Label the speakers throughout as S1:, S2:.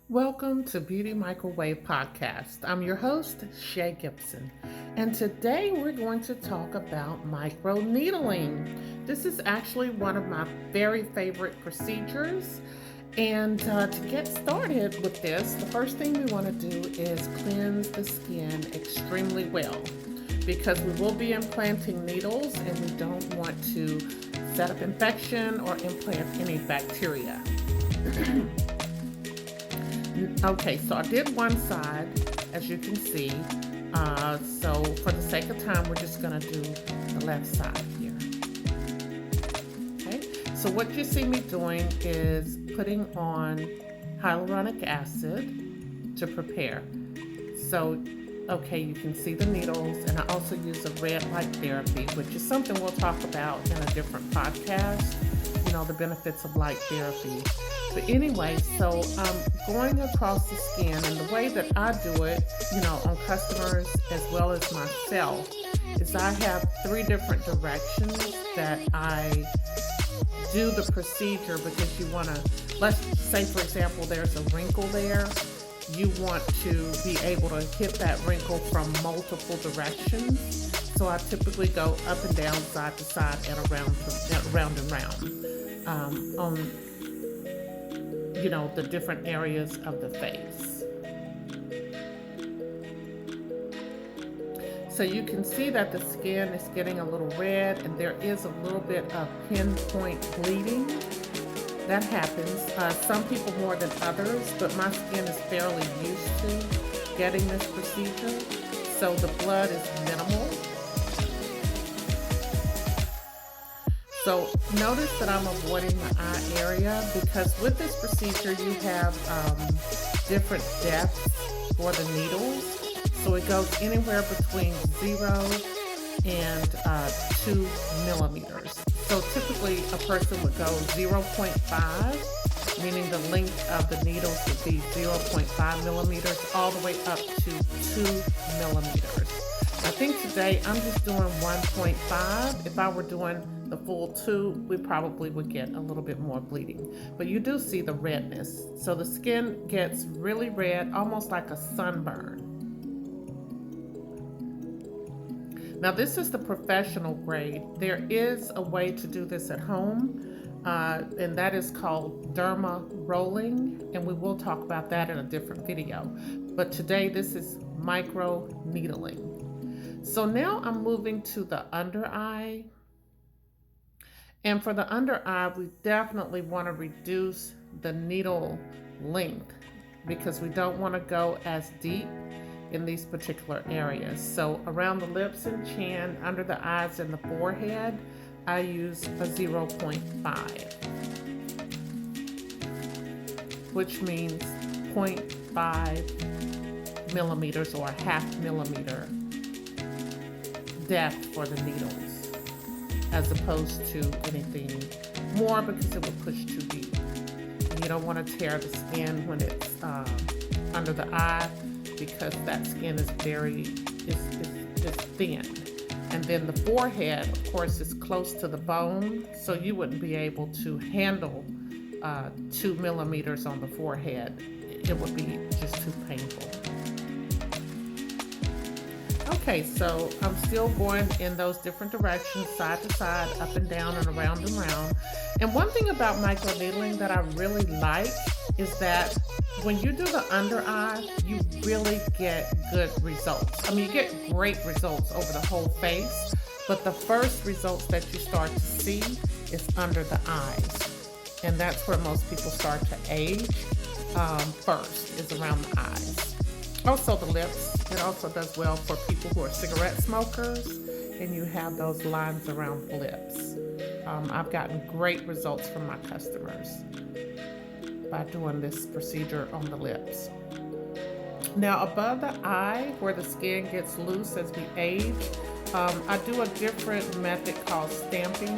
S1: Welcome to Beauty Microwave Podcast. I'm your host, Shay Gibson, and today we're going to talk about microneedling. This is actually one of my very favorite procedures. And to get started with this, the first thing we want to do is cleanse the skin extremely well because we will be implanting needles and we don't want to set up infection or implant any bacteria. Okay, so I did one side, as you can see. So for the sake of time, we're just gonna do the left side here. Okay, so what you see me doing is putting on hyaluronic acid to prepare. So, okay, you can see the needles, and I also use a red light therapy, which is something we'll talk about in a different podcast, the benefits of light therapy. But anyway, so I'm going across the skin, and the way that I do it, on customers as well as myself, is I have 3 different directions that I do the procedure because you want to, let's say for example, there's a wrinkle there. You want to be able to hit that wrinkle from multiple directions. So I typically go up and down, side to side, and around and round on the different areas of the face. So you can see that the skin is getting a little red and there is a little bit of pinpoint bleeding. That happens. Some people more than others, but my skin is fairly used to getting this procedure, so the blood is minimal. So notice that I'm avoiding the eye area because with this procedure you have different depths for the needles. So it goes anywhere between 0 and 2 millimeters. So typically a person would go 0.5, meaning the length of the needles would be 0.5 millimeters all the way up to 2 millimeters. I think today I'm just doing 1.5. If I were doing the full 2, we probably would get a little bit more bleeding. But you do see the redness. So the skin gets really red, almost like a sunburn. Now this is the professional grade. There is a way to do this at home, and that is called derma rolling, and we will talk about that in a different video. But today this is micro needling. So now I'm moving to the under eye. And for the under eye, we definitely want to reduce the needle length because we don't want to go as deep in these particular areas. So around the lips and chin, under the eyes and the forehead, I use a 0.5, which means 0.5 millimeters or a half millimeter depth for the needles, as opposed to anything more because it would push too deep. And you don't want to tear the skin when it's under the eye because that skin is is thin. And then the forehead, of course, is close to the bone, so you wouldn't be able to handle 2 millimeters on the forehead. It would be just too painful. Okay, so I'm still going in those different directions, side to side, up and down, and around and round. And one thing about microneedling that I really like is that when you do the under eye, you really get good results. I mean, you get great results over the whole face, but the first results that you start to see is under the eyes. And that's where most people start to age first, is around the eyes. Also the lips. It also does well for people who are cigarette smokers and you have those lines around the lips. I've gotten great results from my customers by doing this procedure on the lips. Now above the eye, where the skin gets loose as we age, I do a different method called stamping,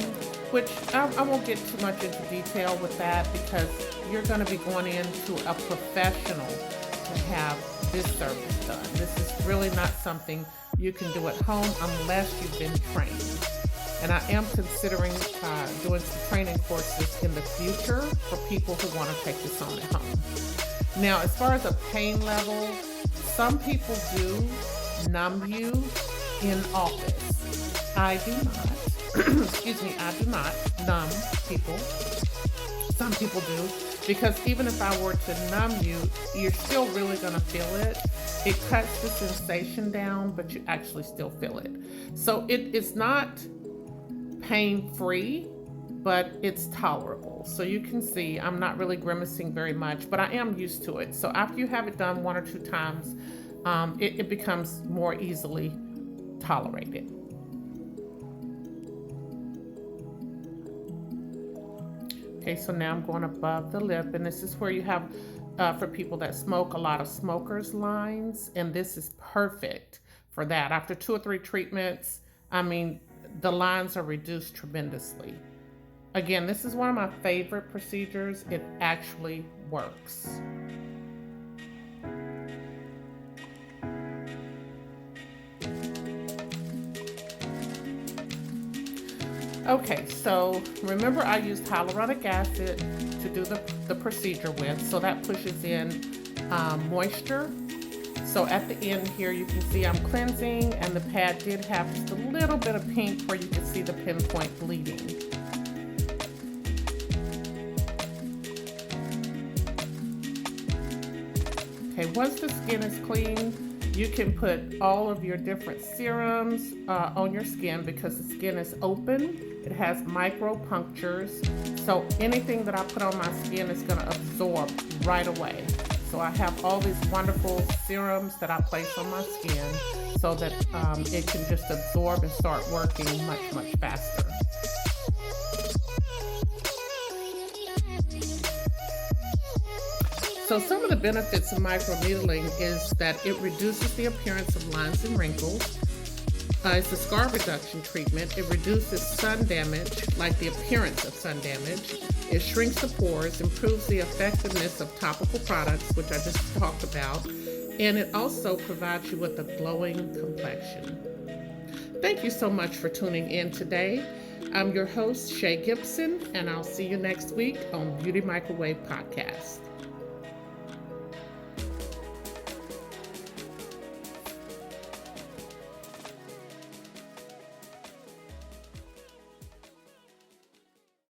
S1: which I won't get too much into detail with that because you're going to be going into a professional to have this service done. This is really not something you can do at home unless you've been trained. And I am considering doing some training courses in the future for people who want to take this on at home. Now, as far as a pain level, some people do numb you in office. I do not. Excuse me, I do not numb people. Some people do, because even if I were to numb you, you're still really going to feel it. It cuts the sensation down, but you actually still feel it. So it's not pain free, but it's tolerable. So you can see I'm not really grimacing very much, but I am used to it. So after you have it done 1 or 2 times, it becomes more easily tolerated. Okay, so now I'm going above the lip, and this is where you have, for people that smoke, a lot of smokers' lines, and this is perfect for that. After 2 or 3 treatments, I mean, the lines are reduced tremendously. Again, this is one of my favorite procedures. It actually works. Okay, so remember I used hyaluronic acid to do the procedure with, so that pushes in moisture. So at the end here, you can see I'm cleansing, and the pad did have just a little bit of pink where you can see the pinpoint bleeding. Okay, once the skin is clean, you can put all of your different serums on your skin, because the skin is open. It has micro punctures, so anything that I put on my skin is going to absorb right away. So I have all these wonderful serums that I place on my skin so that it can just absorb and start working much, much faster. So some of the benefits of microneedling is that it reduces the appearance of lines and wrinkles. It's a scar reduction treatment. It reduces sun damage, like the appearance of sun damage. It shrinks the pores, improves the effectiveness of topical products, which I just talked about, and it also provides you with a glowing complexion. Thank you so much for tuning in today. I'm your host, Shay Gibson, and I'll see you next week on Beauty Microwave Podcast.